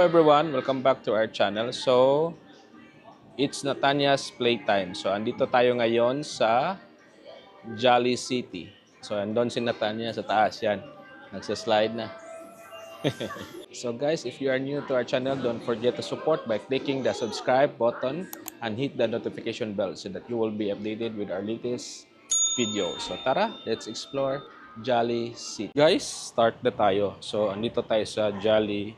everyone, welcome back to our channel. So, it's Natania's Playtime. So, andito tayo ngayon sa Jolly City. So, andun si Natania sa taas yan. Nagsa-slide na. So guys, if you are new to our channel, don't forget to support by clicking the subscribe button and hit the notification bell so that you will be updated with our latest video. So tara, let's explore Jolly City. Guys, start na tayo. So, andito tayo sa Jolly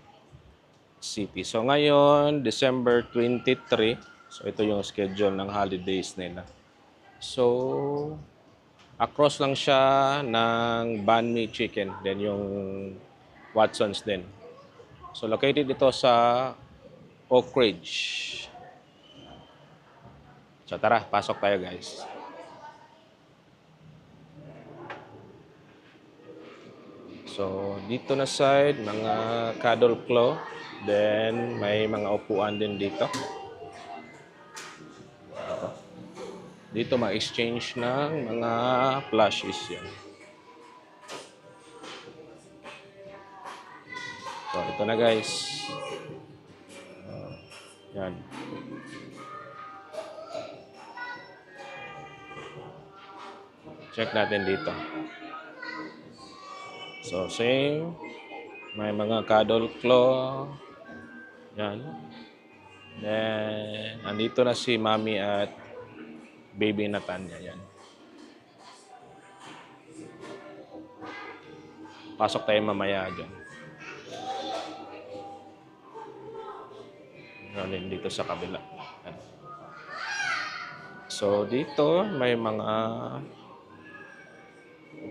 City. So ngayon, December 23. So ito yung schedule ng holidays nila. So across lang siya ng banh mi chicken, then yung Watson's din. So located ito sa Oak Ridge. So tara, pasok tayo guys. So dito na side, mga cuddle claw. Then may mga upuan din dito. Dito ma-exchange ng mga plushies yan. So, ito na guys. Yan. Check natin dito. So, same. May mga cuddle claw. Yan. Then, andito na si Mami at Baby Natanya. Yan. Pasok tayo mamaya dyan. Yan dito sa kabila. Yan. So, dito may mga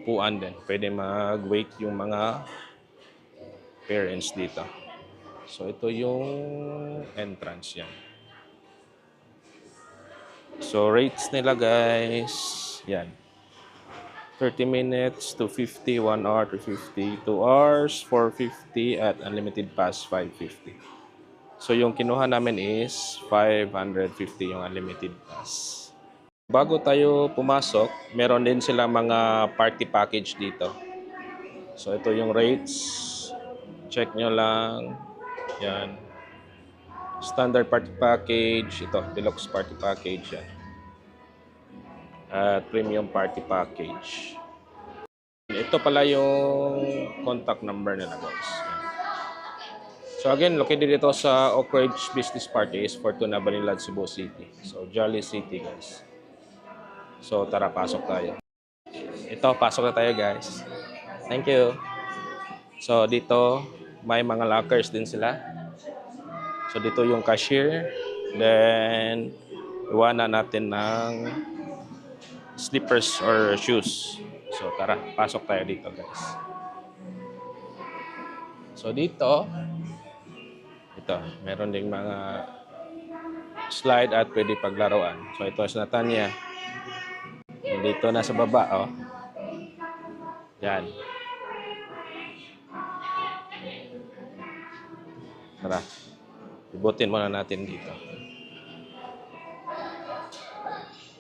upuan din. Pwede mag-wait yung mga parents dito. So, ito yung entrance yan. So, rates nila guys. Yan. 30 minutes, 250, 1 hour, 250, 2 hours, 450, at unlimited pass, 550. So, yung kinuha namin is 550 yung unlimited pass. Bago tayo pumasok, meron din sila mga party package dito. So, ito yung rates. Check nyo lang. Yan. Standard party package. Ito, deluxe party package. Yan. At premium party package. Ito pala yung contact number nila guys. So again, located dito sa Oak Ridge Business Park is Fortuna Banilad, Cebu City. So Jolly City guys. So tara, pasok tayo. Ito, pasok na tayo guys. Thank you. So dito, may mga lockers din sila. So dito yung cashier. Then, iwanan natin ng slippers or shoes. So tara, pasok tayo dito guys. So dito, ito, meron ding mga slide at pwede paglaruan. So ito si Natanya. Dito na sa baba, oh. Yan. Tara, ibutin muna natin dito.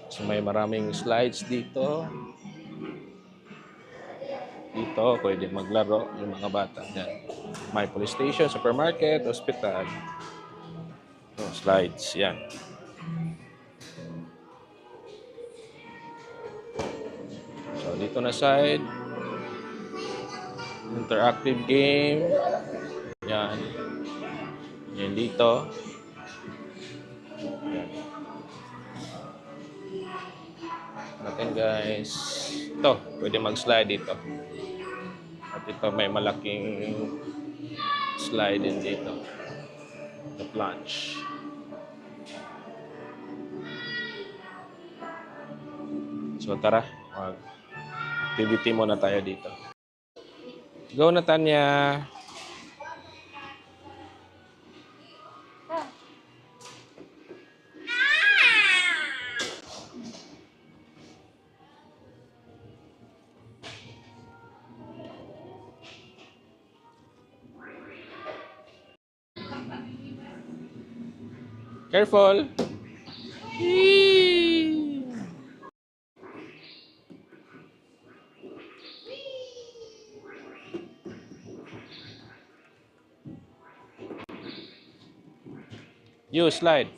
So may maraming slides dito. Dito, pwede maglaro yung mga bata. Yan. May police station, supermarket, hospital. So, slides, yan. So, dito na side. Interactive game. Yan. Yan dito. Yan. Natin guys. Ito, pwede mag-slide dito. At ito may malaking slide din dito. The plunge. So tara, mag-activity muna tayo dito. Go Natanya! Careful! You slide.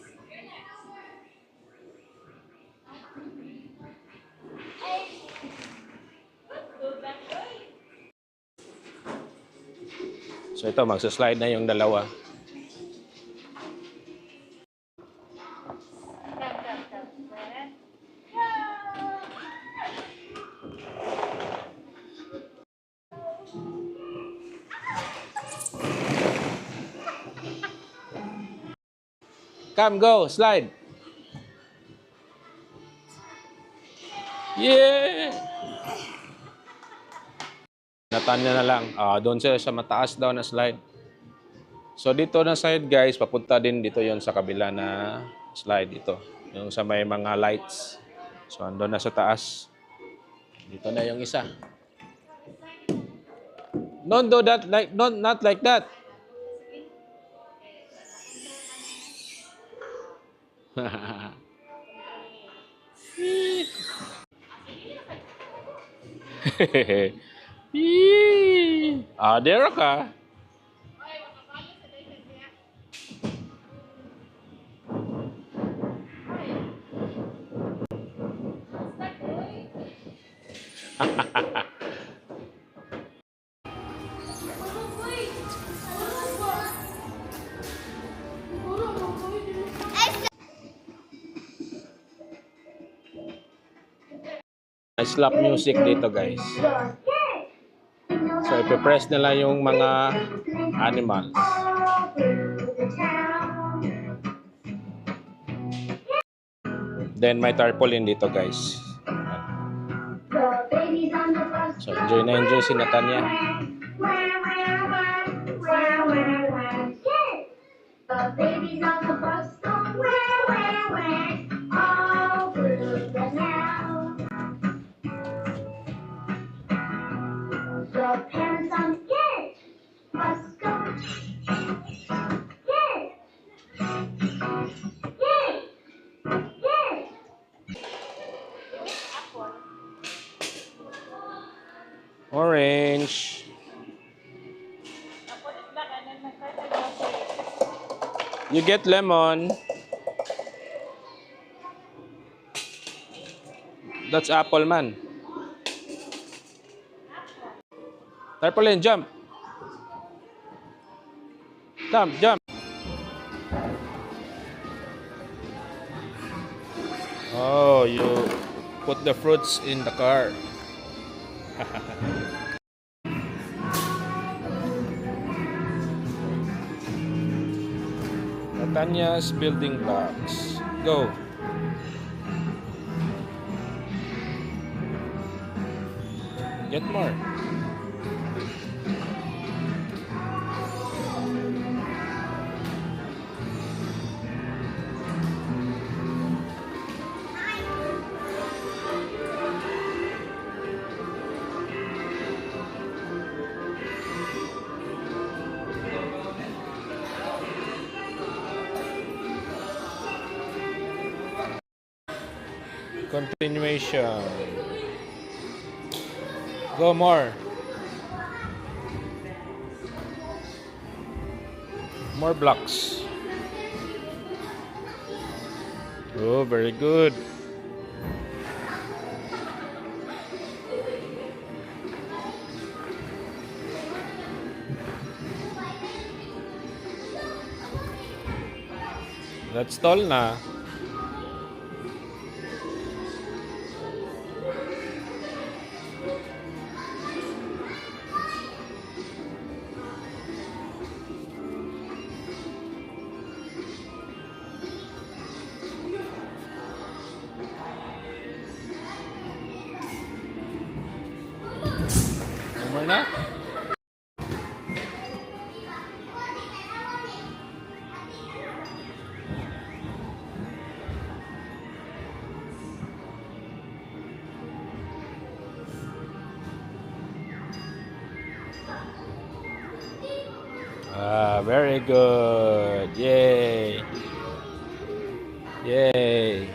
So ito, magsa-slide na yung dalawa. Come, go, slide. Yeah! Natanya na lang. Doon sila sa mataas daw na slide. So dito na side guys, papunta din dito yon sa kabila na slide dito. Yung sa may mga lights. So andun na sa taas. Dito na yung isa. Don't do that like, not like that. There ka. May slap music dito guys. So ipipress nila yung mga animals. Then may tarpaulin dito guys. So enjoy na enjoy si Natanya. Orange. You get lemon. That's apple man. Tarpaulin, jump. Jump, jump. Oh, you put the fruits in the car. Natanya's building blocks. Go. Get more. Continuation. Go more. More blocks. Oh, very good. That's tall na. More na? Very good. Yay. Yay.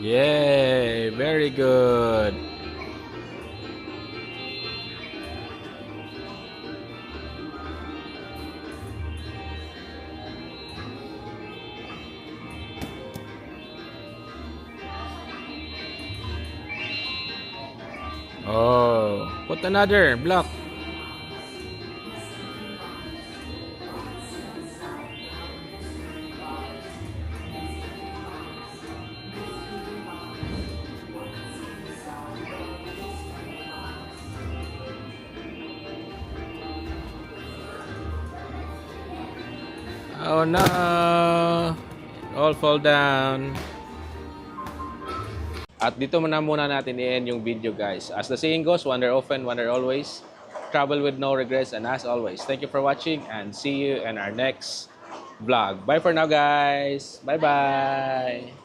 Yay! Very good. Oh, put another block. Oh no! All fall down. At dito muna natin i-end yung video, guys. As the saying goes, wonder often, wonder always. Travel with no regrets, and as always, thank you for watching and see you in our next vlog. Bye for now, guys. Bye-bye.